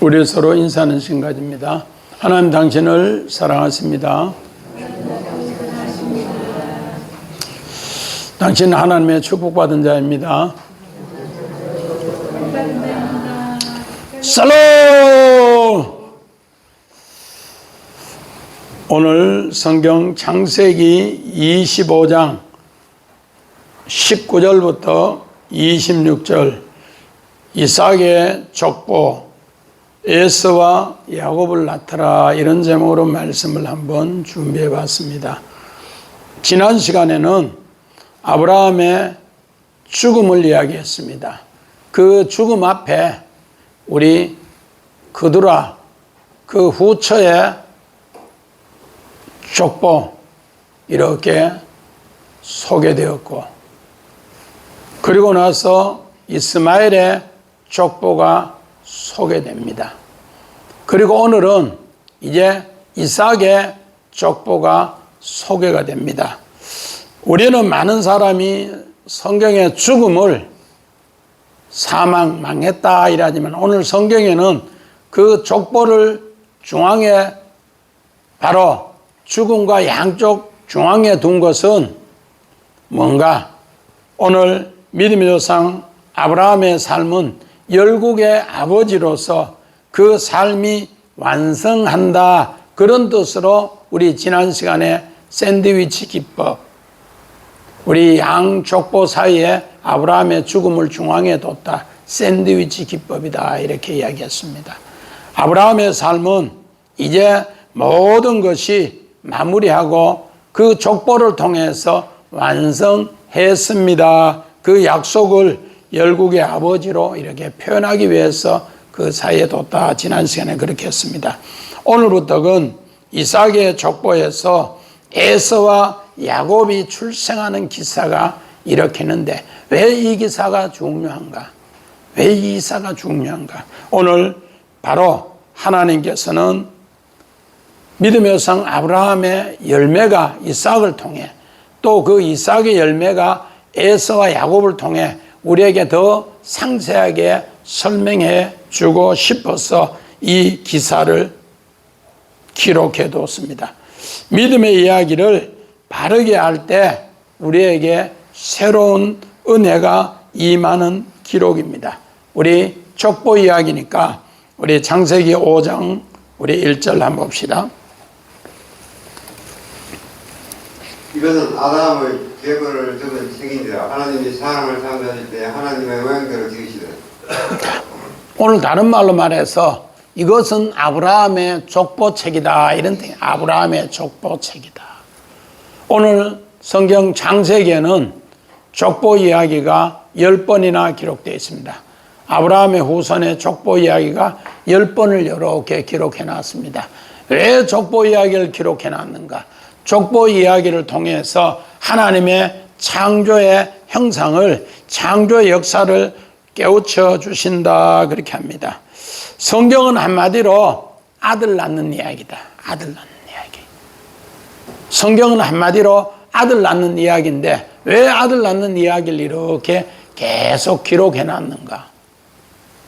우리 서로 인사하는 시간입니다. 하나님 당신을 사랑하십니다. 당신은 하나님의 축복받은 자입니다. 샬롬! 오늘 성경 창세기 25장 19절부터 26절 이삭의 족보 에서와 야곱을 낳더라, 이런 제목으로 말씀을 한번 준비해 봤습니다. 지난 시간에는 아브라함의 죽음을 이야기했습니다. 그 죽음 앞에 우리 그두라, 그 후처의 족보 이렇게 소개되었고, 그리고 나서 이스마엘의 족보가 소개됩니다. 그리고 오늘은 이제 이삭의 족보가 소개가 됩니다. 우리는 많은 사람이 성경의 죽음을 사망, 망했다 이라지만, 오늘 성경에는 그 족보를 중앙에, 바로 죽음과 양쪽 중앙에 둔 것은 뭔가? 오늘 믿음의 조상 아브라함의 삶은 열국의 아버지로서 그 삶이 완성한다, 그런 뜻으로 우리 지난 시간에 샌드위치 기법, 우리 양 족보 사이에 아브라함의 죽음을 중앙에 뒀다, 샌드위치 기법이다, 이렇게 이야기했습니다. 아브라함의 삶은 이제 모든 것이 마무리하고 그 족보를 통해서 완성했습니다. 그 약속을 열국의 아버지로 이렇게 표현하기 위해서 그 사이에 뒀다, 지난 시간에 그렇게 했습니다. 오늘부터는 이삭의 족보에서 에서와 야곱이 출생하는 기사가 일으키는데, 왜 이 기사가 중요한가? 왜 이 기사가 중요한가? 오늘 바로 하나님께서는 믿음의 조상 아브라함의 열매가 이삭을 통해, 또 그 이삭의 열매가 에서와 야곱을 통해 우리에게 더 상세하게 설명해 주고 싶어서 이 기사를 기록해 뒀습니다. 믿음의 이야기를 바르게 할 때 우리에게 새로운 은혜가 임하는 기록입니다. 우리 족보 이야기니까 우리 창세기 5장 우리 1절 한번 봅시다. 이것은 아담의 계보를 적은 책인데요. 하나님이 사람을 창조하실 때 하나님의 모양대로 지으시더라. 오늘 다른 말로 말해서 이것은 아브라함의 족보책이다, 이런 뜻이에요. 아브라함의 족보책이다. 오늘 성경 창세기에는 족보 이야기가 10번이나 기록되어 있습니다. 아브라함의 후손의 족보 이야기가 10번을 이렇게 기록해 놨습니다. 왜 족보 이야기를 기록해 놨는가? 족보 이야기를 통해서 하나님의 창조의 형상을, 창조의 역사를 깨우쳐 주신다, 그렇게 합니다. 성경은 한마디로 아들 낳는 이야기다. 아들 낳는 이야기. 성경은 한마디로 아들 낳는 이야기인데, 왜 아들 낳는 이야기를 이렇게 계속 기록해 놨는가?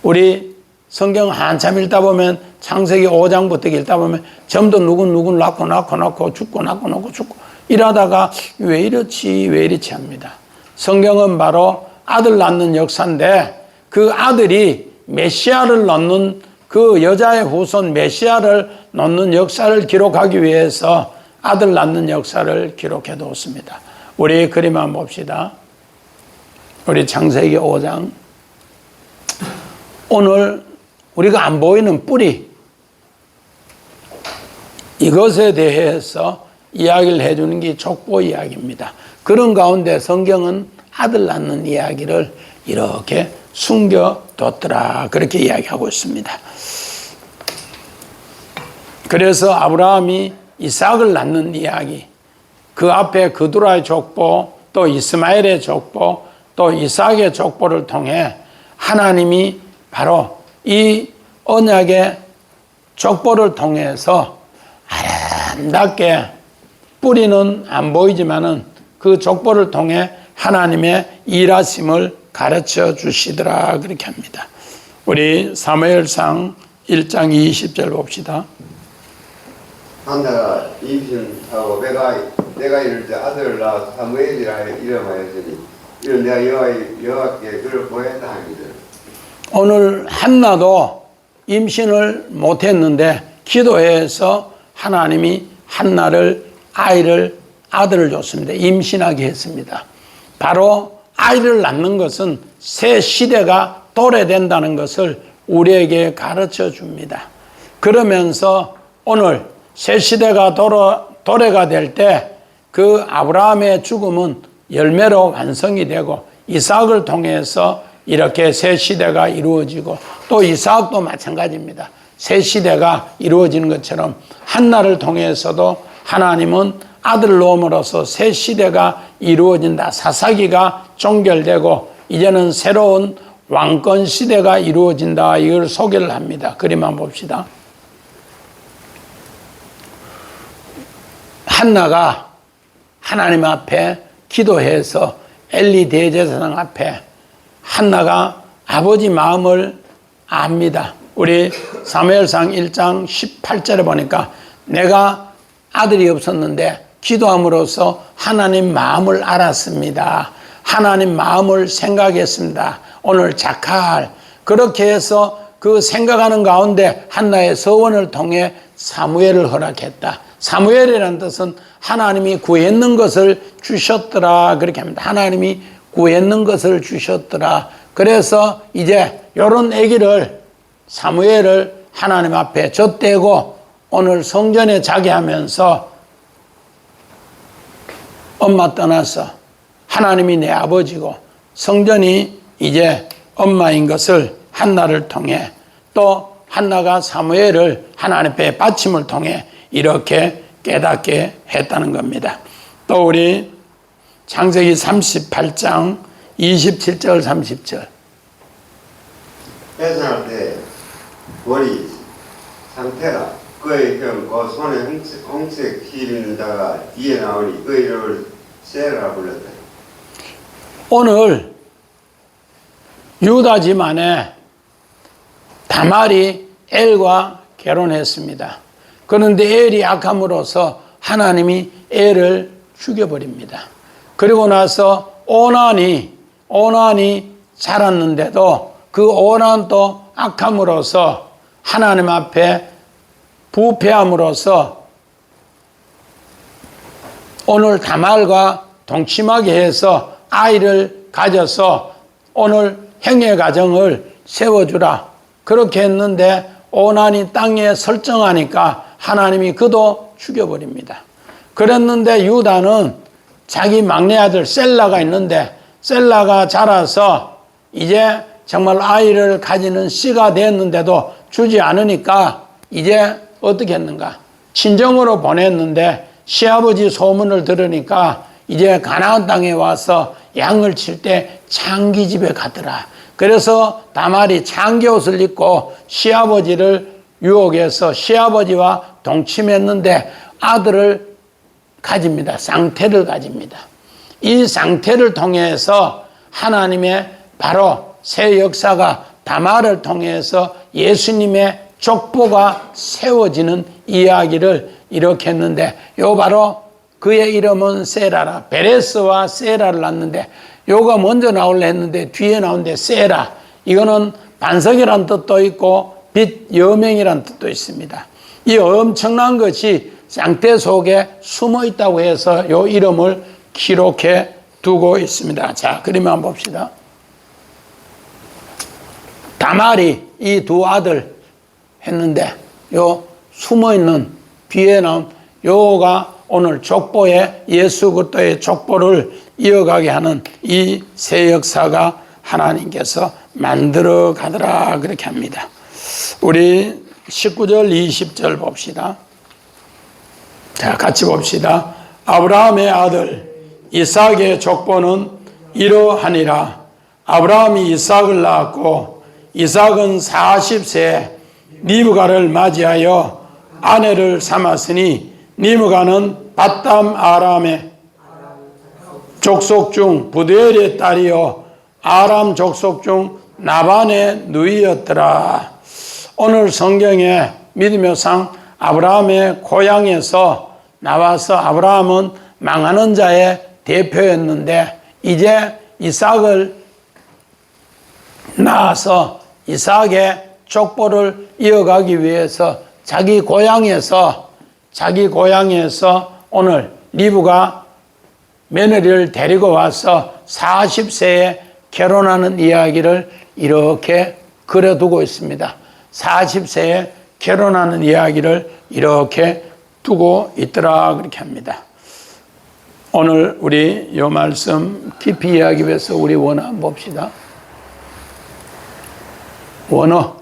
우리 성경 한참 읽다 보면, 창세기 5장부터 읽다 보면 전부 누군 낳고 죽고 낳고 죽고 이러다가 왜 이렇지 합니다. 성경은 바로 아들 낳는 역사인데, 그 아들이 메시아를 낳는, 그 여자의 후손 메시아를 낳는 역사를 기록하기 위해서 아들 낳는 역사를 기록해 뒀습니다. 우리 그림 한번 봅시다. 우리 창세기 5장. 오늘 우리가 안 보이는 뿌리, 이것에 대해서 이야기를 해주는 게 족보 이야기입니다. 그런 가운데 성경은 아들 낳는 이야기를 이렇게 숨겨뒀더라, 그렇게 이야기하고 있습니다. 그래서 아브라함이 이삭을 낳는 이야기, 그 앞에 그두라의 족보, 또 이스마엘의 족보, 또 이삭의 족보를 통해 하나님이 바로 이 언약의 족보를 통해서 아름답게, 뿌리는 안 보이지만은 그 족보를 통해 하나님의 일하심을 가르쳐 주시더라, 그렇게 합니다. 우리 사무엘상 1장 20절 봅시다. 한나가 임신하고 내가 이를 때 아들을 낳아 사무엘이라 이름하였으니 이를 내가 여호와께 그를 보였다 하니라. 오늘 한나도 임신을 못했는데 기도해서 하나님이 한나를 아들을 줬습니다. 임신하게 했습니다. 바로 아이를 낳는 것은 새 시대가 도래된다는 것을 우리에게 가르쳐 줍니다. 그러면서 오늘 새 시대가 도래가 될 때 그 아브라함의 죽음은 열매로 완성이 되고 이삭을 통해서 이렇게 새 시대가 이루어지고 또 이삭도 마찬가지입니다. 새 시대가 이루어지는 것처럼 한나를 통해서도 하나님은 아들을 놓음으로써 새 시대가 이루어진다. 사사기가 종결되고 이제는 새로운 왕권 시대가 이루어진다. 이걸 소개를 합니다. 그림 한번 봅시다. 한나가 하나님 앞에 기도해서 엘리 대제사장 앞에 한나가 아버지 마음을 압니다. 우리 사무엘상 1장 18절에 보니까 내가 아들이 없었는데 기도함으로써 하나님 마음을 알았습니다. 하나님 마음을 생각했습니다. 오늘 자칼 그렇게 해서 그 생각하는 가운데 한나의 서원을 통해 사무엘을 허락했다. 사무엘이라는 뜻은 하나님이 구했는 것을 주셨더라 그렇게 합니다. 하나님이 구했는 것을 주셨더라. 그래서 이제 이런 아기를 사무엘을 하나님 앞에 젖대고 오늘 성전에 자게 하면서 엄마 떠나서 하나님이 내 아버지고 성전이 이제 엄마인 것을 한나를 통해 또 한나가 사무엘을 하나님 앞에 바침을 통해 이렇게 깨닫게 했다는 겁니다. 또 우리 창세기 38장 27절 30절 해산할 때 머리 상태라 그의 형 그 손에 홍색 힐 자가 뒤에 나오니 그 이름을 세라 불렀다. 오늘 유다 집안에 다말이 엘과 결혼했습니다. 그런데 엘이 악함으로써 하나님이 엘을 죽여버립니다. 그리고 나서 오난이 자랐는데도 그 오난도 악함으로써 하나님 앞에 부패함으로써 오늘 다말과 동침하게 해서 아이를 가져서 오늘 행의 가정을 세워주라 그렇게 했는데 오난이 땅에 설정하니까 하나님이 그도 죽여버립니다. 그랬는데 유다는 자기 막내 아들 셀라가 있는데 셀라가 자라서 이제 정말 아이를 가지는 씨가 됐는데도 주지 않으니까 이제 어떻게 했는가? 친정으로 보냈는데 시아버지 소문을 들으니까 이제 가나안 땅에 와서 양을 칠 때 창기집에 가더라. 그래서 다말이 창기옷을 입고 시아버지를 유혹해서 시아버지와 동침했는데 아들을 가집니다. 쌍태를 가집니다. 이 쌍태를 통해서 하나님의 바로 새 역사가 다말을 통해서 예수님의 족보가 세워지는 이야기를 이렇게 했는데 요 바로 그의 이름은 세라라. 베레스와 세라를 낳는데 요가 먼저 나오려 했는데 뒤에 나오는데 세라. 이거는 반석이란 뜻도 있고 빛 여명이란 뜻도 있습니다. 이 엄청난 것이 쌍태 속에 숨어 있다고 해서 요 이름을 기록해 두고 있습니다. 자, 그림 한번 봅시다. 다말이 이 두 아들 했는데 요 숨어 있는 뒤에 나온 요가 오늘 족보에 예수 그리스도의 족보를 이어가게 하는 이 새 역사가 하나님께서 만들어 가더라 그렇게 합니다. 우리 19절 20절 봅시다. 자, 같이 봅시다. 아브라함의 아들 이삭의 족보는 이러하니라. 아브라함이 이삭을 낳았고 이삭은 40세에 리브가를 맞이하여 아내를 삼았으니 리브가는 바담 아람의 족속 중 부두엘의 딸이요 아람 족속 중 나반의 누이였더라. 오늘 성경에 믿음의 상 아브라함의 고향에서 나와서 아브라함은 망하는 자의 대표였는데 이제 이삭을 낳아서 이삭의 족보를 이어가기 위해서 자기 고향에서 오늘 리브가 며느리를 데리고 와서 40세에 결혼하는 이야기를 이렇게 그려두고 있습니다. 40세에 결혼하는 이야기를 이렇게 두고 있더라 그렇게 합니다. 오늘 우리 이 말씀 깊이 이야기하기 위해서 우리 원어 한번 봅시다. 원어.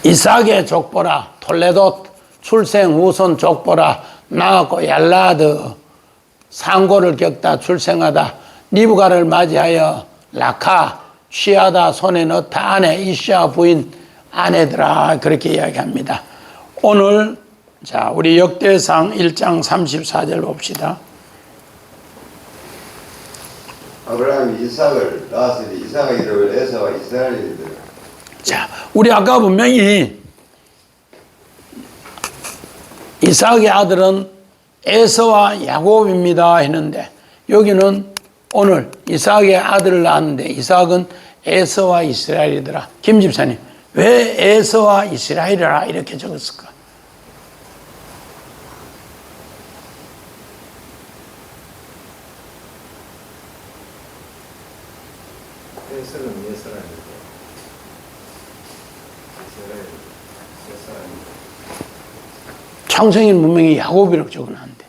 이삭의 족보라 톨레도 출생 우선 족보라 낳았고 얄라드 상고를 겪다 출생하다 리브가를 맞이하여 라카 취하다 손에 넣다 아내 이시아 부인 아내들아 그렇게 이야기합니다. 오늘 자 우리 역대상 1장 34절 봅시다. 아브라함이 이삭을 낳았으니 이삭의 이름을 에서와 이스라엘이더라. 자, 우리 아까 분명히 이삭의 아들은 에서와 야곱입니다 했는데 여기는 오늘 이삭의 아들을 낳았는데 이삭은 에서와 이스라엘이더라. 김 집사님, 왜 에서와 이스라엘이라 이렇게 적었을까? 에서는 옛사람이고 이스라엘은 옛사람이고 창세기는 분명히 야곱이라고 적어놨는데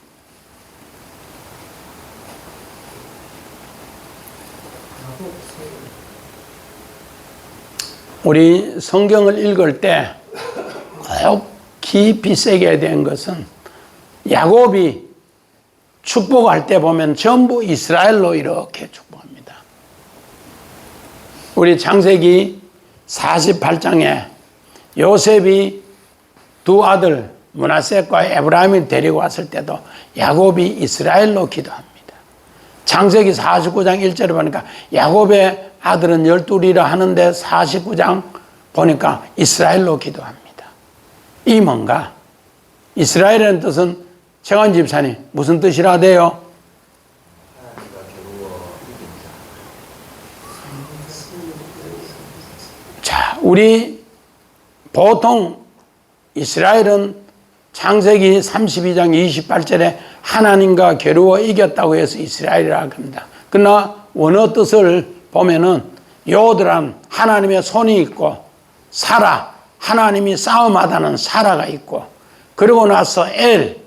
우리 성경을 읽을 때 꼭 깊이 새겨야 되는 것은 야곱이 축복할 때 보면 전부 이스라엘로 이렇게 축복합니다. 우리 창세기 48장에 요셉이 두 아들 므낫세과 에브라임을 데리고 왔을 때도 야곱이 이스라엘로 기도합니다. 창세기 49장 1절에 보니까 야곱의 아들은 12이라 하는데 49장 보니까 이스라엘로 기도합니다. 이 뭔가? 이스라엘이라는 뜻은 최관 집사님 무슨 뜻이라 돼요? 하나님과 겨루어 이긴 자. 자, 우리 보통 이스라엘은 창세기 32장 28절에 하나님과 겨루어 이겼다고 해서 이스라엘이라고 합니다. 그러나 원어 뜻을 보면은 요드람 하나님의 손이 있고 사라 하나님이 싸움하다는 사라가 있고 그리고 나서 엘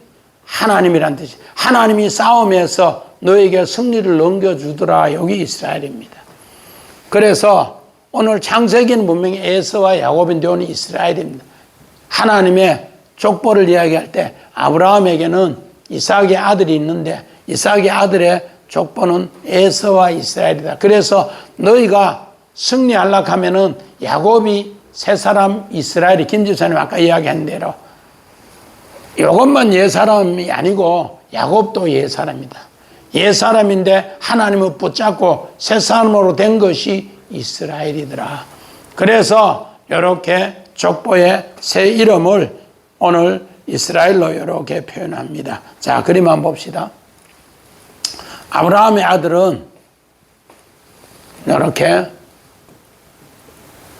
하나님이란 뜻이 하나님이 싸움에서 너에게 승리를 넘겨주더라. 여기 이스라엘입니다. 그래서 오늘 창세기는 분명히 에서와 야곱인데 오늘 이스라엘입니다. 하나님의 족보를 이야기할 때 아브라함에게는 이삭의 아들이 있는데 이삭의 아들의 족보는 에서와 이스라엘이다. 그래서 너희가 승리하려고 하면은 야곱이 세 사람 이스라엘이 김 집사님 아까 이야기한 대로 이것만 옛사람이 아니고 야곱도 옛사람이다. 옛사람인데 하나님을 붙잡고 새 사람으로 된 것이 이스라엘이더라. 그래서 이렇게 족보의 새 이름을 오늘 이스라엘로 이렇게 표현합니다. 자, 그림 한번 봅시다. 아브라함의 아들은 이렇게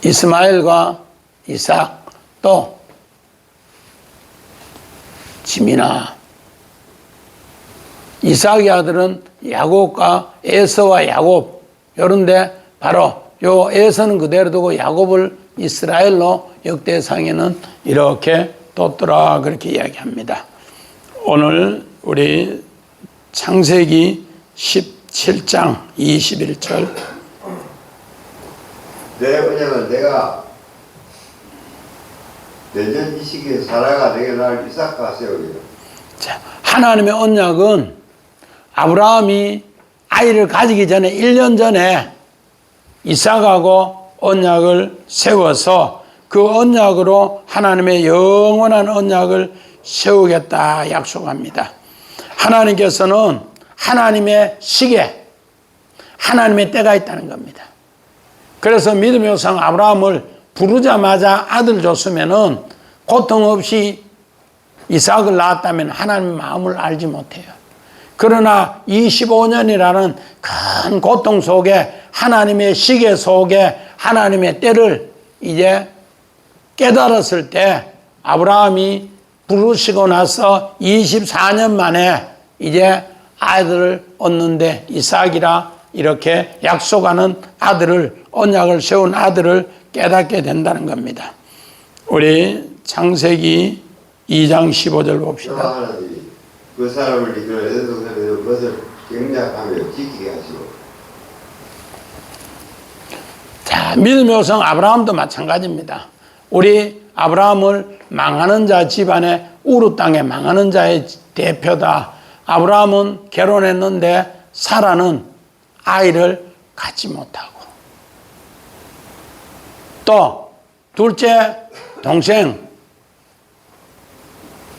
이스마엘과 이삭 또 지미나 이삭의 아들은 야곱과 에서와 야곱 이런데 바로 요 에서는 그대로 두고 야곱을 이스라엘로 역대상에는 이렇게 뒀더라 그렇게 이야기합니다. 오늘 우리 창세기 17장 21절 내 언약은 내가 내년 이 시기에 사라가 내게 날 이삭과 세우리라. 자, 하나님의 언약은 아브라함이 아이를 가지기 전에 1년 전에 이삭하고 언약을 세워서 그 언약으로 하나님의 영원한 언약을 세우겠다 약속합니다. 하나님께서는 하나님의 시기에 하나님의 때가 있다는 겁니다. 그래서 믿음의 조상 아브라함을 부르자마자 아들 줬으면은 고통 없이 이삭을 낳았다면 하나님의 마음을 알지 못해요. 그러나 25년이라는 큰 고통 속에 하나님의 시계 속에 하나님의 때를 이제 깨달았을 때 아브라함이 부르시고 나서 24년 만에 이제 아들을 얻는데 이삭이라 이렇게 약속하는 아들을 언약을 세운 아들을 깨닫게 된다는 겁니다. 우리 창세기 2장 15절 봅시다. 하나님이 그 사람을 이끌어 애동산에서 그것을 경작하며 지키게 하시고. 자, 믿음의 조상 아브라함도 마찬가지입니다. 우리 아브라함을 망하는 자 집안의 우르 땅에 망하는 자의 대표다. 아브라함은 결혼했는데 사라는 아이를 갖지 못하고 또 둘째 동생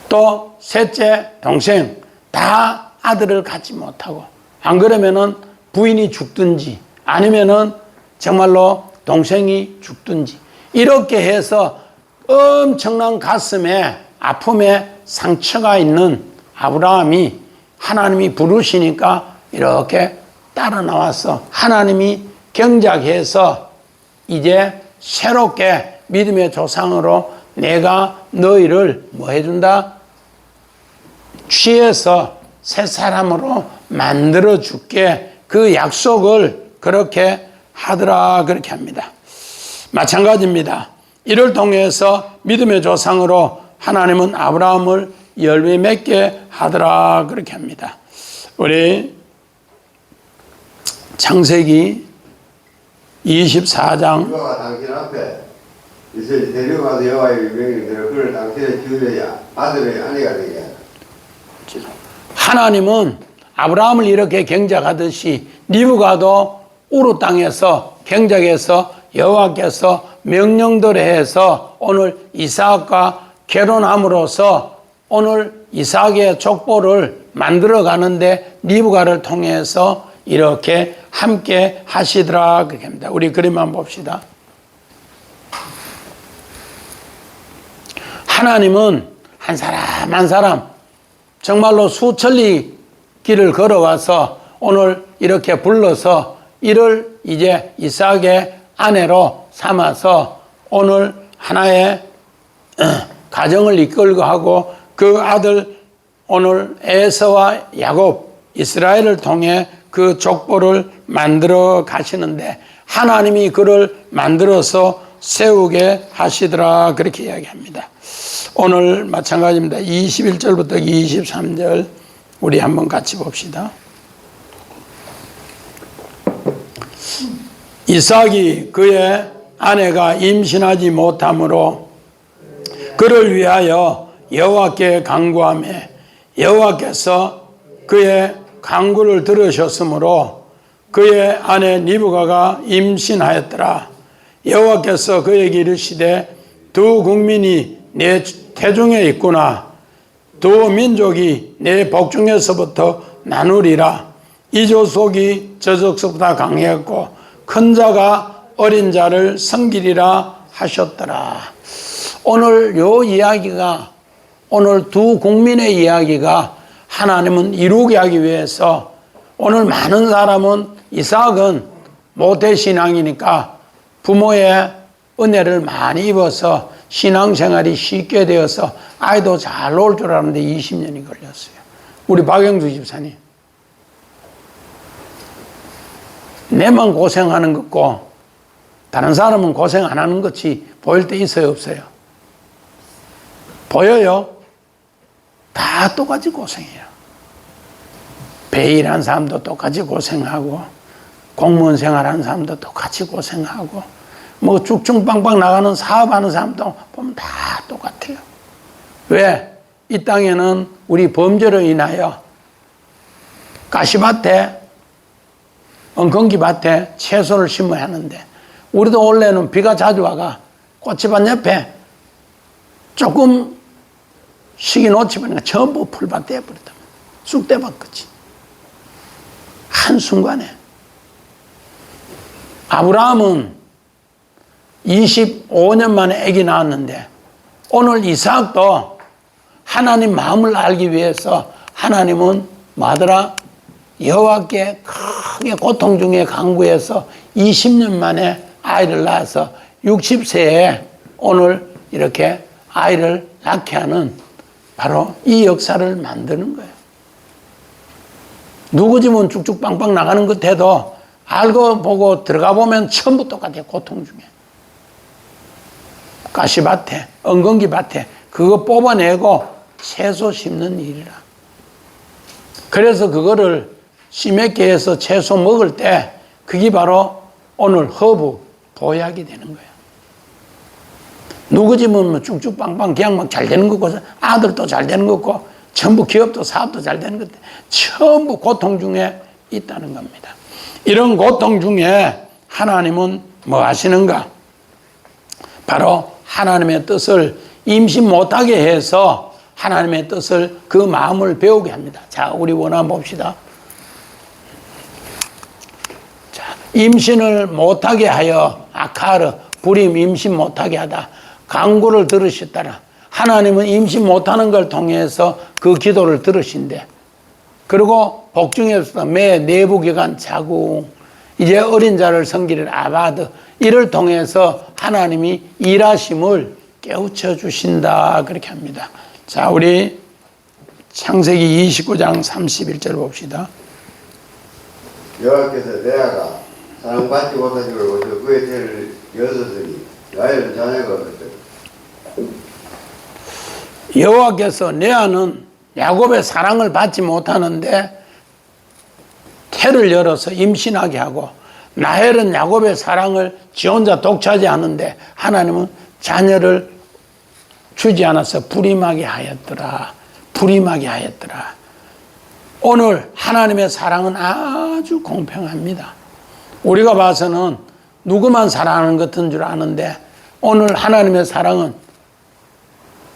또 셋째 동생 다 아들을 갖지 못하고 안 그러면은 부인이 죽든지 아니면은 정말로 동생이 죽든지 이렇게 해서 엄청난 가슴에 아픔에 상처가 있는 아브라함이 하나님이 부르시니까 이렇게 따라 나와서 하나님이 경작해서 이제 새롭게 믿음의 조상으로 내가 너희를 뭐 해준다? 취해서 새 사람으로 만들어 줄게. 그 약속을 그렇게 하더라 그렇게 합니다. 마찬가지입니다. 이를 통해서 믿음의 조상으로 하나님은 아브라함을 열매 맺게 하더라 그렇게 합니다. 우리 창세기 24장 여호와가 당신 앞에 이스라엘 데려가서 여호와의 명령대로 그를 당신의 주려야 아들의 아내가 되게 하라. 하나님은 아브라함을 이렇게 경작하듯이 리브가도 우르 땅에서 경작해서 여호와께서 명령대로 해서 오늘 이삭과 결혼함으로써 오늘 이삭의 족보를 만들어 가는데 리브가를 통해서 이렇게 함께 하시더라 그렇게 합니다. 우리 그림 한번 봅시다. 하나님은 한 사람 한 사람 정말로 수천리 길을 걸어와서 오늘 이렇게 불러서 이를 이제 이삭의 아내로 삼아서 오늘 하나의 가정을 이끌고 하고 그 아들 오늘 에서와 야곱 이스라엘을 통해 그 족보를 만들어 가시는데 하나님이 그를 만들어서 세우게 하시더라 그렇게 이야기합니다. 오늘 마찬가지입니다. 21절부터 23절 우리 한번 같이 봅시다. 이삭이 그의 아내가 임신하지 못함으로 그를 위하여 여호와께 간구하며 여호와께서 그의 간구를 들으셨으므로 그의 아내 리브가가 임신하였더라. 여호와께서 그에게 이르시되 두 국민이 내 태중에 있구나. 두 민족이 내 복중에서부터 나누리라. 이 조속이 저족보다 강했고 큰 자가 어린 자를 섬기리라 하셨더라. 오늘 요 이야기가 오늘 두 국민의 이야기가 하나님은 이루게 하기 위해서 오늘 많은 사람은 이삭은 모태신앙이니까 부모의 은혜를 많이 입어서 신앙생활이 쉽게 되어서 아이도 잘 놀 줄 알았는데 20년이 걸렸어요. 우리 박영수 집사님. 내만 고생하는 것고 다른 사람은 고생 안 하는 것이 보일 때 있어요 없어요? 보여요? 다 똑같이 고생해요. 배일한 사람도 똑같이 고생하고 공무원 생활하는 사람도 똑같이 고생하고 뭐 쭉쭉빵빵 나가는 사업하는 사람도 보면 다 똑같아요. 왜? 이 땅에는 우리 범죄로 인하여 가시밭에 엉겅기밭에 채소를 심어야 하는데 우리도 원래는 비가 자주 와가 꽃집밭 옆에 조금 시기 놓치면 전부 풀밭 되어버리다. 쑥대밭 끝이. 한순간에. 아브라함은 25년 만에 아기 낳았는데 오늘 이삭도 하나님 마음을 알기 위해서 하나님은 뭐하더라? 여호와께 크게 고통 중에 간구해서 20년 만에 아이를 낳아서 60세에 오늘 이렇게 아이를 낳게 하는 바로 이 역사를 만드는 거예요. 누구 집은 쭉쭉 빵빵 나가는 것 해도 알고 보고 들어가 보면 전부 똑같아요. 고통 중에. 가시밭에, 엉겅기밭에 그거 뽑아내고 채소 심는 일이라. 그래서 그거를 씨맺게 해서 채소 먹을 때 그게 바로 오늘 허브 보약이 되는 거예요. 누구 집은 뭐 쭉쭉 빵빵 그냥 막 잘 되는 거고 아들도 잘 되는 거고 전부 기업도 사업도 잘 되는 것 전부 고통 중에 있다는 겁니다. 이런 고통 중에 하나님은 뭐 하시는가? 바로 하나님의 뜻을 임신 못하게 해서 하나님의 뜻을 그 마음을 배우게 합니다. 자, 우리 원한 봅시다. 자, 임신을 못하게 하여 아카르 불임 임신 못하게 하다 간구를 들으셨다라. 하나님은 임신 못하는 걸 통해서 그 기도를 들으신대. 그리고 복중에서 매 내부기관 자궁 이제 어린 자를 섬기는 아바드 이를 통해서 하나님이 일하심을 깨우쳐 주신다 그렇게 합니다. 자, 우리 창세기 29장 31절 봅시다. 여호와께서 레아가 사랑받지 못하신 걸 보시고 그의 태를 여섯으니 라헬은 자녀가 없었다. 여호와께서 레아는 야곱의 사랑을 받지 못하는데 태를 열어서 임신하게 하고 라헬은 야곱의 사랑을 지 혼자 독차지하는데 하나님은 자녀를 주지 않아서 불임하게 하였더라. 불임하게 하였더라. 오늘 하나님의 사랑은 아주 공평합니다. 우리가 봐서는 누구만 사랑하는 것 같은 줄 아는데 오늘 하나님의 사랑은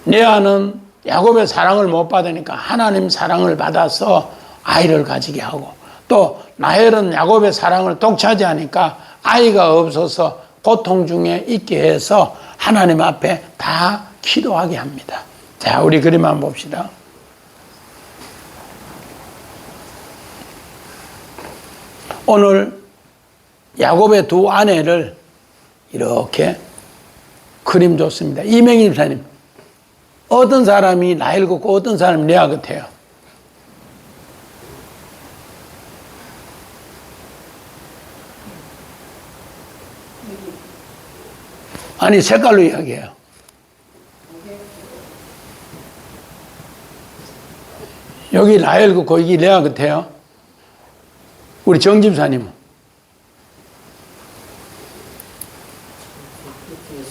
레아는 야곱의 사랑을 못 받으니까 하나님 사랑을 받아서 아이를 가지게 하고 또 라헬은 야곱의 사랑을 독차지하니까 아이가 없어서 고통 중에 있게 해서 하나님 앞에 다 기도하게 합니다. 자, 우리 그림 한번 봅시다. 오늘 야곱의 두 아내를 이렇게 그림 줬습니다. 이명희 집사님, 어떤 사람이 라헬 같고 어떤 사람이 레아 같아요? 아니, 색깔로 이야기해요. 여기 라헬 같고 여기 레아 같아요. 우리 정 집사님은?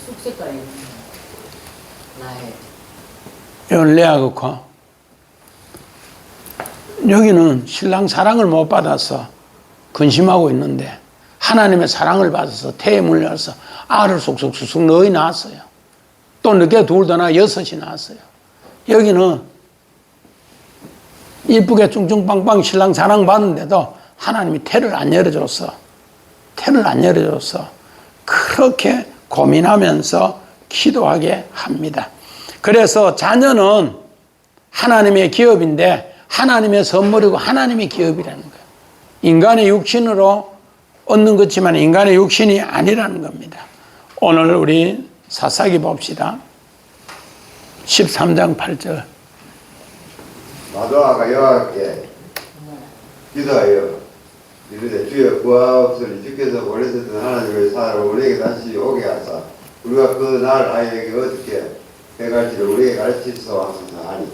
쑥 색깔이 라헬. 여기는 레아 같고 여기는 신랑 사랑을 못 받아서 근심하고 있는데 하나님의 사랑을 받아서 태에 물려서 알을 쏙쏙 넣이 낳았어요. 또 늦게 둘 더 낳아 6이 낳았어요. 여기는 이쁘게 쭝쭝빵빵 신랑 사랑 받는데도 하나님이 태를 안 열어줬어. 태를 안 열어줬어. 그렇게 고민하면서 기도하게 합니다. 그래서 자녀는 하나님의 기업인데 하나님의 선물이고 하나님의 기업이라는 거예요. 인간의 육신으로 얻는 것지만 인간의 육신이 아니라는 겁니다. 오늘 우리 사사기 봅시다. 13장 8절. 마도아가 여호와께 기도하여 이르되 주여 구하옵소니 주께서 보내셨던 하나님의 사람을 우리에게 다시 오게 하사 우리가 그 날 아이에게 어떻게 해갈지를 우리에게 가르치소서 하니.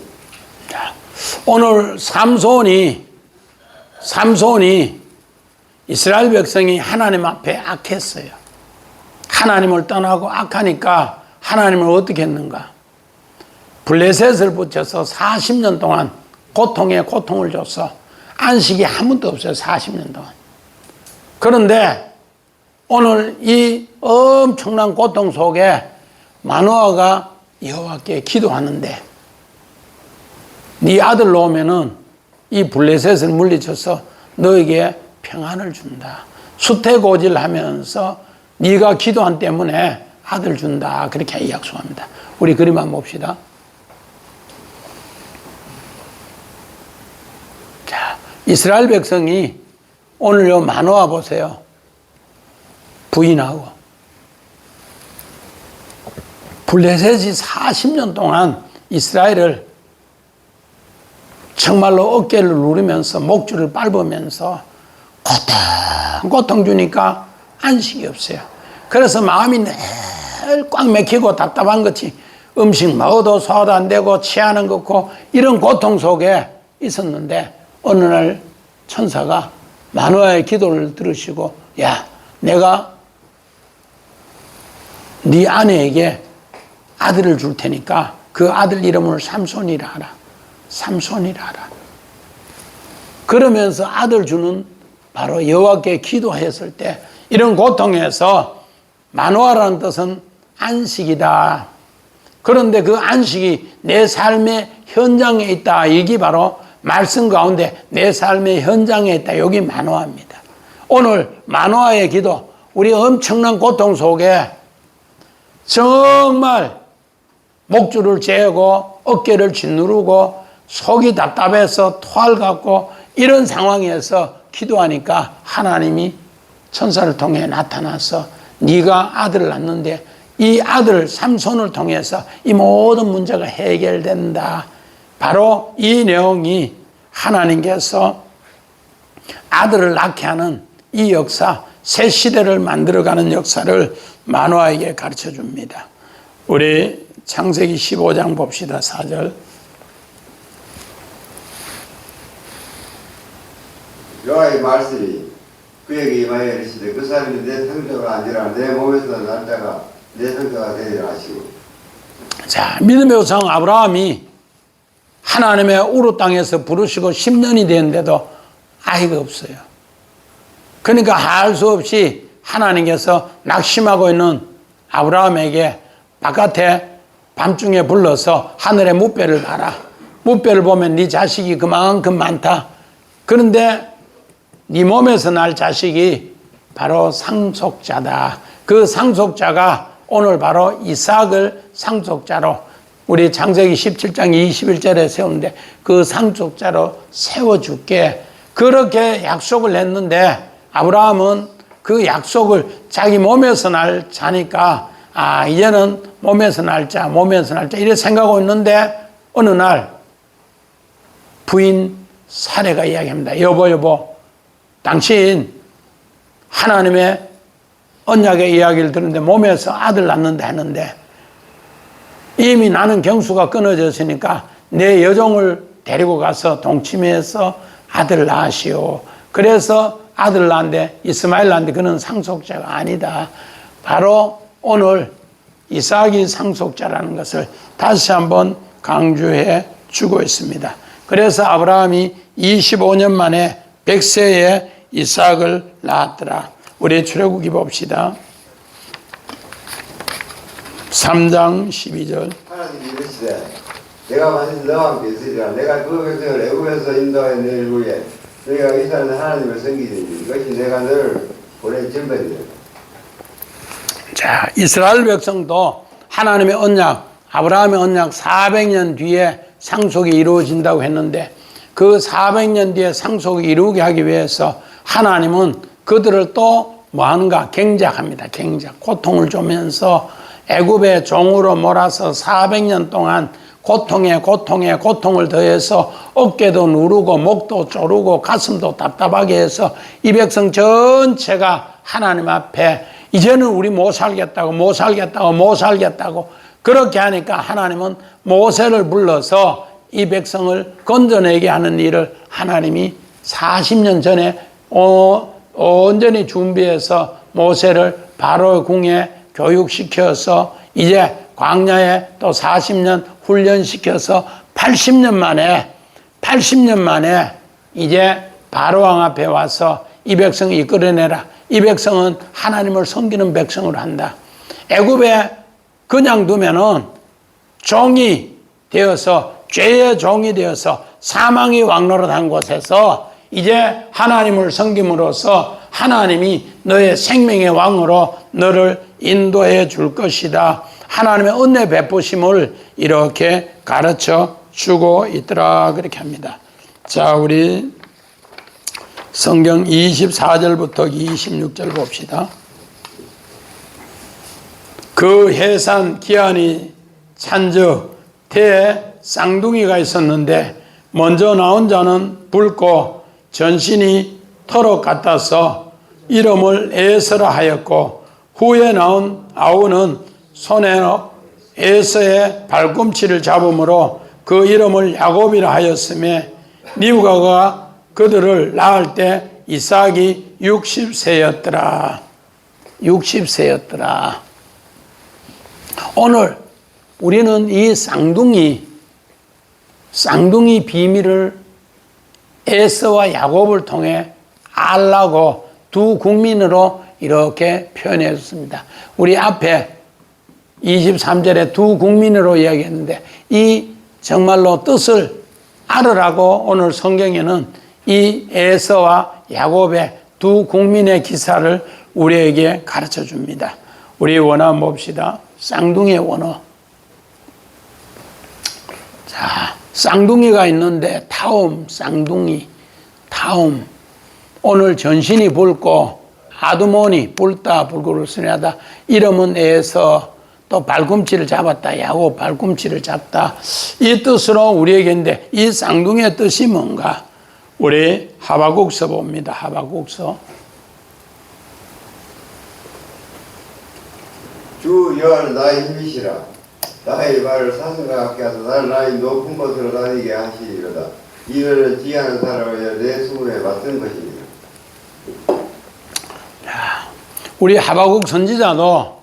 오늘 삼손이 이스라엘 백성이 하나님 앞에 악했어요. 하나님을 떠나고 악하니까 하나님을 어떻게 했는가? 블레셋을 붙여서 40년 동안 고통에 고통을 줬어. 안식이 한 번도 없어요. 40년 동안. 그런데 오늘 이 엄청난 고통 속에 마노아가 여호와께 기도하는데 네 아들 놓으면은 이 블레셋을 물리쳐서 너에게 평안을 준다. 수태고지를 하면서 네가 기도한 때문에 아들 준다. 그렇게 약속합니다. 우리 그림 한번 봅시다. 자, 이스라엘 백성이 오늘 요 마노아 보세요. 부인하고 블레셋이 40년 동안 이스라엘을 정말로 어깨를 누르면서 목줄을 밟으면서 고통 주니까 안식이 없어요. 그래서 마음이 늘 꽉 막히고 답답한 거지. 음식 먹어도 소화도 안 되고 취하는 거 없고 이런 고통 속에 있었는데 어느 날 천사가 마노아의 기도를 들으시고 야, 내가 네 아내에게 아들을 줄 테니까 그 아들 이름을 삼손이라 하라. 삼손이라 하라. 그러면서 아들 주는 바로 여호와께 기도했을 때 이런 고통에서 마노아라는 뜻은 안식이다. 그런데 그 안식이 내 삶의 현장에 있다. 이게 바로 말씀 가운데 내 삶의 현장에 있다. 여기 마노아입니다. 오늘 마노아의 기도, 우리 엄청난 고통 속에 정말 목줄을 재고 어깨를 짓누르고 속이 답답해서 토할 같고 이런 상황에서 기도하니까 하나님이 천사를 통해 나타나서 네가 아들을 낳는데 이 아들 삼손을 통해서 이 모든 문제가 해결된다. 바로 이 내용이 하나님께서 아들을 낳게 하는 이 역사, 새 시대를 만들어가는 역사를 마노아에게 가르쳐 줍니다. 우리 창세기 15장 봅시다. 4절. 여호와의 말씀이 그에게 임하여 이르시되 그 사람이 내 성자가 아니라 내 몸에서 날 자가 내 성자가 되리라 하시고. 자, 믿음의 조상 아브라함이 하나님의 우르 땅에서 부르시고 10년이 됐는데도 아이가 없어요. 그러니까 할 수 없이 하나님께서 낙심하고 있는 아브라함에게 바깥에 밤중에 불러서 하늘의 무뼈를 봐라. 무뼈를 보면 네 자식이 그만큼 많다. 그런데 네 몸에서 날 자식이 바로 상속자다. 그 상속자가 오늘 바로 이삭을 상속자로 우리 창세기 17장 21절에 세우는데 그 상속자로 세워줄게. 그렇게 약속을 했는데 아브라함은 그 약속을 자기 몸에서 날 자니까 이제는 몸에서 날 자 이렇게 생각하고 있는데 어느 날 부인 사례가 이야기합니다. 여보 당신 하나님의 언약의 이야기를 듣는데 몸에서 아들 낳는다 했는데 이미 나는 경수가 끊어졌으니까 내 여종을 데리고 가서 동침해서 아들을 낳으시오. 그래서 아들을 낳았는데 이스마엘 낳았는데 그는 상속자가 아니다. 바로 오늘 이삭이 상속자라는 것을 다시 한번 강조해 주고 있습니다. 그래서 아브라함이 25년 만에 100세에 이삭을 낳았더라. 우리 출애굽기 봅시다. 3장 12절. 하나님이 이르시되 내가 만일 너와 함께 있으리라. 내가 그 백성을 애굽에서 인도하여 낼 후에 너희가 이스라엘 하나님을 섬기리니 이것이 내가 너를 보낸 증거니라. 자, 이스라엘 백성도 하나님의 언약, 아브라함의 언약 400년 뒤에 상속이 이루어진다고 했는데 그 400년 뒤에 상속이 이루게 하기 위해서 하나님은 그들을 또 뭐 하는가? 경작합니다. 경작. 고통을 주면서 애굽의 종으로 몰아서 400년 동안 고통에 고통을 더해서 어깨도 누르고 목도 조르고 가슴도 답답하게 해서 이 백성 전체가 하나님 앞에 이제는 우리 못 살겠다고 그렇게 하니까 하나님은 모세를 불러서 이 백성을 건져내게 하는 일을 하나님이 40년 전에 온전히 준비해서 모세를 바로 궁에 교육시켜서 이제 광야에 또 40년 훈련시켜서 80년 만에 이제 바로왕 앞에 와서 이 백성 이끌어내라. 이 백성은 하나님을 섬기는 백성으로 한다. 애굽에 그냥 두면은 종이 되어서 죄의 종이 되어서 사망이 왕노릇한 곳에서 이제 하나님을 섬김으로써 하나님이 너의 생명의 왕으로 너를 인도해 줄 것이다. 하나님의 은혜 베푸심을 이렇게 가르쳐 주고 있더라. 그렇게 합니다. 자, 우리 성경 24절부터 26절 봅시다. 그 해산 기한이 찬즉 태에 쌍둥이가 있었는데 먼저 나온 자는 붉고 전신이 털옷 같아서 이름을 에서라 하였고 후에 나온 아우는 손에 에서의 발꿈치를 잡음으로 그 이름을 야곱이라 하였으며 리브가가 그들을 낳을 때 이삭이 60세였더라. 60세였더라. 오늘 우리는 이 쌍둥이 비밀을 에서와 야곱을 통해 알라고 두 국민으로 이렇게 표현해 줬습니다. 우리 앞에 23절에 두 국민으로 이야기했는데 이 정말로 뜻을 알으라고 오늘 성경에는 이 에서와 야곱의 두 국민의 기사를 우리에게 가르쳐 줍니다. 우리 원어 봅시다. 쌍둥이의 원어. 자, 쌍둥이가 있는데 타움, 쌍둥이, 타움. 오늘 전신이 붉고 아두모니 붉다, 붉고를 순하다. 이름은 에서 또 발꿈치를 잡았다. 야곱 발꿈치를 잡다. 이 뜻으로 우리에게인데 이 쌍둥이의 뜻이 뭔가? 우리 하박국서 봅니다. 하박국서. 주 여호와는 나의 힘이시라. 나의 말을 사슴과 같게 하사 나를 나의 높은 곳으로 다니게 하시리로다. 이를 지하는 사람을 내 수문에 맡은 것이니라. 우리 하박국 선지자도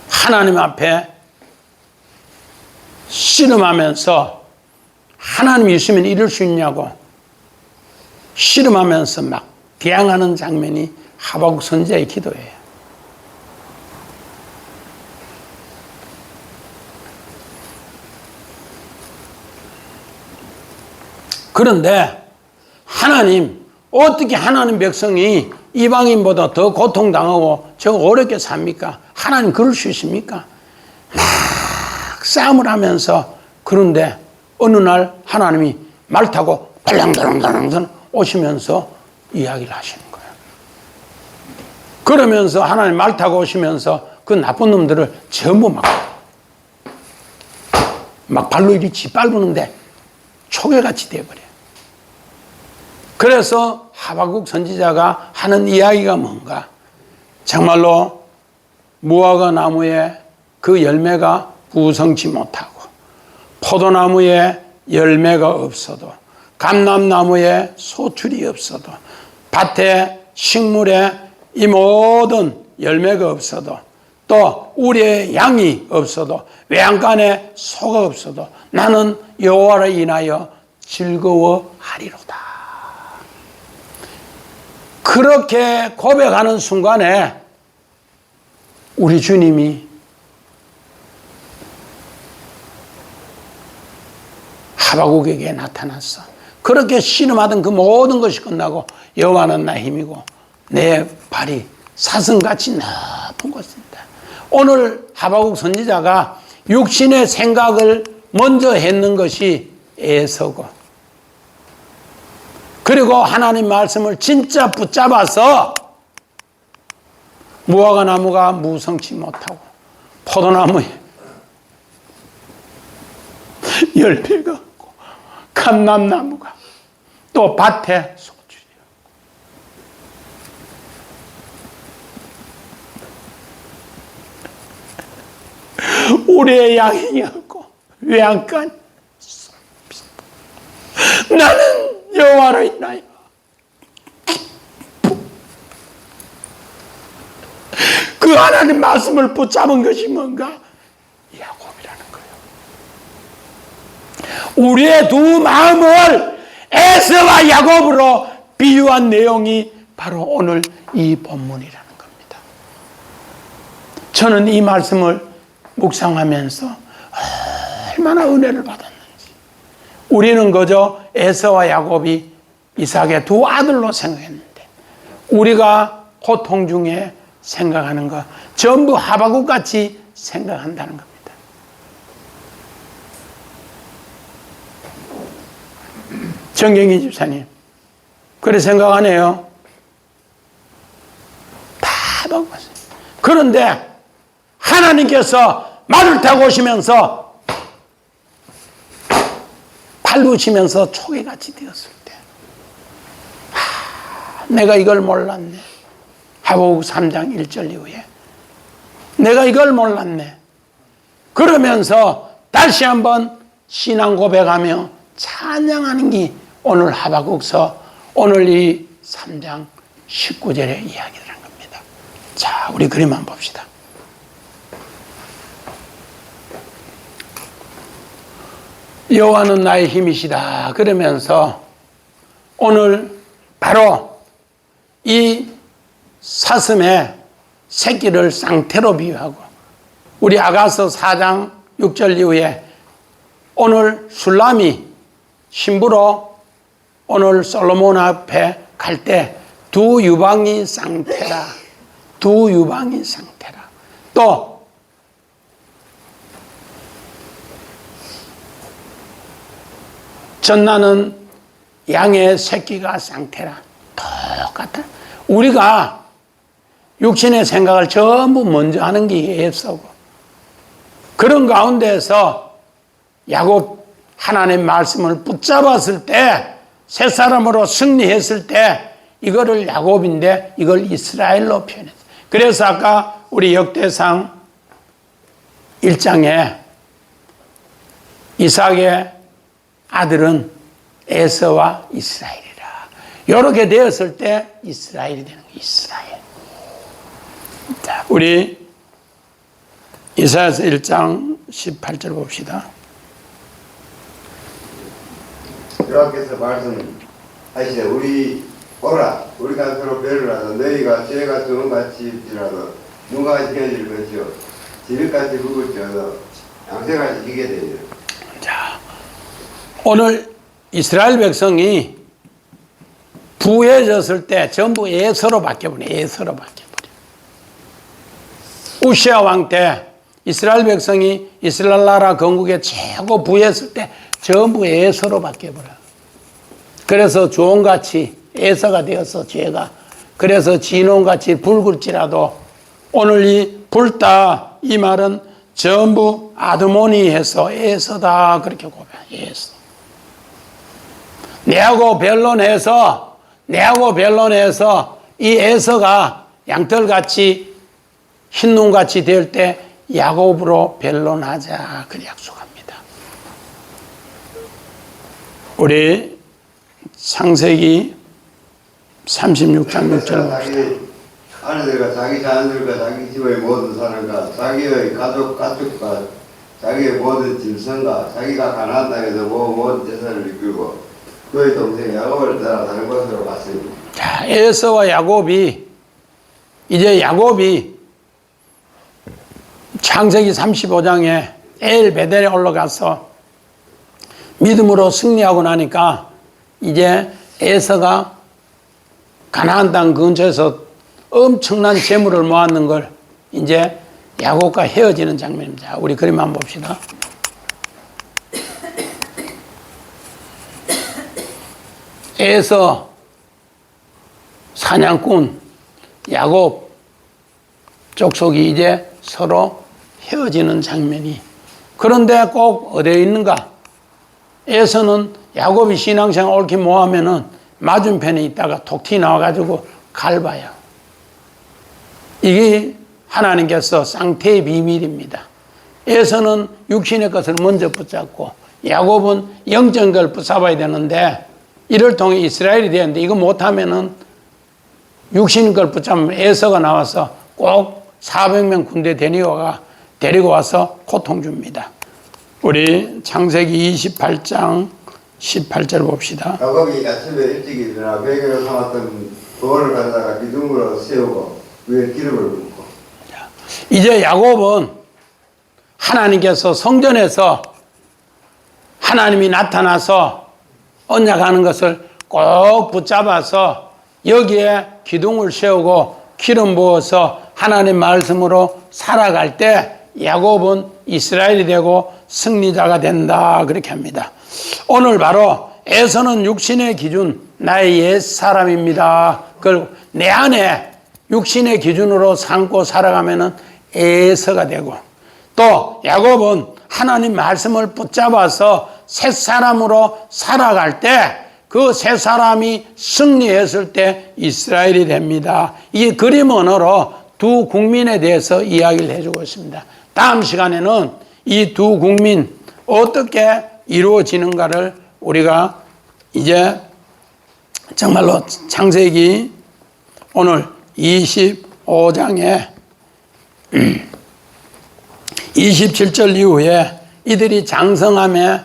하나님 앞에 씨름하면서 하나님이 있으면 이룰 수 있냐고 씨름하면서 막 대항하는 장면이 하박국 선지자의 기도예요. 그런데 하나님, 어떻게 하나님 백성이 이방인보다 더 고통당하고 저 어렵게 삽니까? 하나님 그럴 수 있습니까? 막 싸움을 하면서 그런데 어느 날 하나님이 말 타고 발랑발랑발랑 오시면서 이야기를 하시는 거예요. 그러면서 하나님 말 타고 오시면서 그 나쁜 놈들을 전부 막 발로 이리 짓밟는데 초계같이 돼버려요. 그래서 하박국 선지자가 하는 이야기가 뭔가? 정말로 무화과 나무에 그 열매가 부성치 못하고 포도나무에 열매가 없어도 감람나무에 소출이 없어도 밭에 식물에 이 모든 열매가 없어도 또 우리의 양이 없어도 외양간에 소가 없어도 나는 여호와를 인하여 즐거워하리로다. 그렇게 고백하는 순간에 우리 주님이 하박국에게 나타났어. 그렇게 씨름하던 그 모든 것이 끝나고 여호와는 나의 힘이고 내 발이 사슴같이 높은 곳이다. 오늘 하박국 선지자가 육신의 생각을 먼저 했는 것이 에서고 그리고 하나님 말씀을 진짜 붙잡아서 무화과 나무가 무성치 못하고 포도나무에 열매가 없고 감람나무가 또 밭에 소출이 없고 우리의 양이 없고 외양간 나는 여호와로 인하여 그 하나님 말씀을 붙잡은 것이 뭔가? 야곱이라는 거예요. 우리의 두 마음을 에서와 야곱으로 비유한 내용이 바로 오늘 이 본문이라는 겁니다. 저는 이 말씀을 묵상하면서 얼마나 은혜를 받았는지 우리는 그저 에서와 야곱이 이삭의 두 아들로 생각했는데 우리가 고통 중에 생각하는 거 전부 하박국같이 생각한다는 겁니다. 정경희 집사님 그래 생각 안 해요? 다 바꿨어요. 그런데 하나님께서 말을 타고 오시면서 밟으시면서 초기같이 되었을 때 내가 이걸 몰랐네. 하박국 3장 1절 이후에 내가 이걸 몰랐네. 그러면서 다시 한번 신앙 고백하며 찬양하는 게 오늘 하박국서 오늘 이 3장 19절의 이야기라는 겁니다. 자, 우리 그림 한번 봅시다. 여호와는 나의 힘이시다 그러면서 오늘 바로 이 사슴의 새끼를 쌍태로 비유하고 우리 아가서 4장 6절 이후에 오늘 술람이 신부로 오늘 솔로몬 앞에 갈 때 두 유방이 쌍태라 두 유방이 쌍태라 또 전나는 양의 새끼가 쌍태라 똑같아. 우리가 육신의 생각을 전부 먼저 하는 게 애써고 그런 가운데에서 야곱 하나님의 말씀을 붙잡았을 때 새 사람으로 승리했을 때 이거를 야곱인데 이걸 이스라엘로 표현했어요. 그래서 아까 우리 역대상 1장에 이삭의 아들은 에서와 이스라엘이라. 이렇게 되었을 때 이스라엘이 되는 거예요. 이스라엘. 자, 우리 이사야서 1장 18절 봅시다. 여호와께서 말씀하시되 우리 오라 우리가 서로 배를 하자 너희가 죄가 주홍같이 일지라도 눈같이 헤어질 것이요 지륵같이 붉을지어도 양새같이 지게 되리라. 자, 오늘 이스라엘 백성이 부해졌을 때 전부 에서로 바뀌어버려. 에서로 바뀌어버려. 우시아 왕 때 이스라엘 백성이 이스라엘 나라 건국에 최고 부했을 때 전부 에서로 바뀌어버려. 그래서 주홍같이 에서가 되어서 죄가 그래서 진홍같이 붉을지라도 오늘 이 붉다 이 말은 전부 아드모니 해서 에서다 그렇게 고백해요. 에서. 내하고 변론해서 이 에서가 양털같이 흰눈같이 될 때 야곱으로 변론하자 그렇게 약속합니다. 우리 창세기 36장 6절 자기 아내들과 자기 자녀들과 자기 집의 모든 사람과 자기의 가족과 자기의 모든 짐승과 자기가 가나안 땅에서 모든 재산을 이끌고 그의 동생 야곱을 따라 다른 곳으로 갔습니다. 자, 에서와 야곱이 이제 야곱이 창세기 35장에 엘 베델에 올라가서 믿음으로 승리하고 나니까 이제 에서가 가나안 땅 근처에서 엄청난 재물을 모았는 걸 이제 야곱과 헤어지는 장면입니다. 우리 그림 한번 봅시다. 에서 사냥꾼 야곱 족속이 이제 서로 헤어지는 장면이 그런데 꼭 어디에 있는가? 에서는 야곱이 신앙생활 옳게 뭐하면은 맞은편에 있다가 톡 튀 나와가지고 갈봐요. 이게 하나님께서 쌍태의 비밀입니다. 에서는 육신의 것을 먼저 붙잡고 야곱은 영적인 걸 붙잡아야 되는데 이를 통해 이스라엘이 되는데 이거 못하면은 육신의 걸 붙잡으면 에서가 나와서 꼭 400명 군대 데리고 와서 고통 줍니다. 우리 창세기 28장 18절 봅시다. 야곱이 아침에 일찍 일어나 베개로 삼았던 돌을 가져다가 기둥으로 세우고 위에 기름을 붓고 이제 야곱은 하나님께서 성전에서 하나님이 나타나서 언약하는 것을 꼭 붙잡아서 여기에 기둥을 세우고 기름 부어서 하나님 말씀으로 살아갈 때 야곱은 이스라엘이 되고 승리자가 된다 그렇게 합니다. 오늘 바로 에서는 육신의 기준 나의 옛 사람입니다. 그걸 내 안에 육신의 기준으로 삼고 살아가면은 에서가 되고, 또 야곱은 하나님 말씀을 붙잡아서 새 사람으로 살아갈 때 그 새 사람이 승리했을 때 이스라엘이 됩니다. 이 그림 언어로 두 국민에 대해서 이야기를 해주고 있습니다. 다음 시간에는 이 두 국민 어떻게 이루어지는가를 우리가 이제 정말로 창세기 오늘 25장에 27절 이후에 이들이 장성함에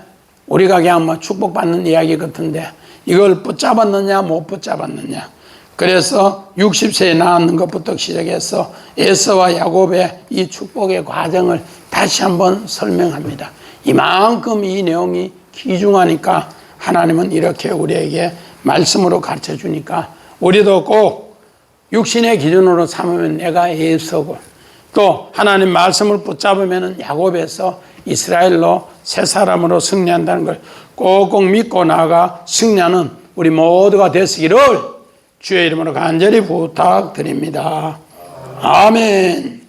우리가 그냥 뭐 축복받는 이야기 같은데 이걸 붙잡았느냐 못 붙잡았느냐. 그래서 60세에 낳았는 것부터 시작해서 에서와 야곱의 이 축복의 과정을 다시 한번 설명합니다. 이만큼 이 내용이 귀중하니까 하나님은 이렇게 우리에게 말씀으로 가르쳐 주니까 우리도 꼭 육신의 기준으로 삼으면 내가 에서고, 또 하나님 말씀을 붙잡으면 야곱에서 이스라엘로 새 사람으로 승리한다는 걸 꼭꼭 믿고 나아가 승리하는 우리 모두가 되시기를 주의 이름으로 간절히 부탁드립니다. 아멘.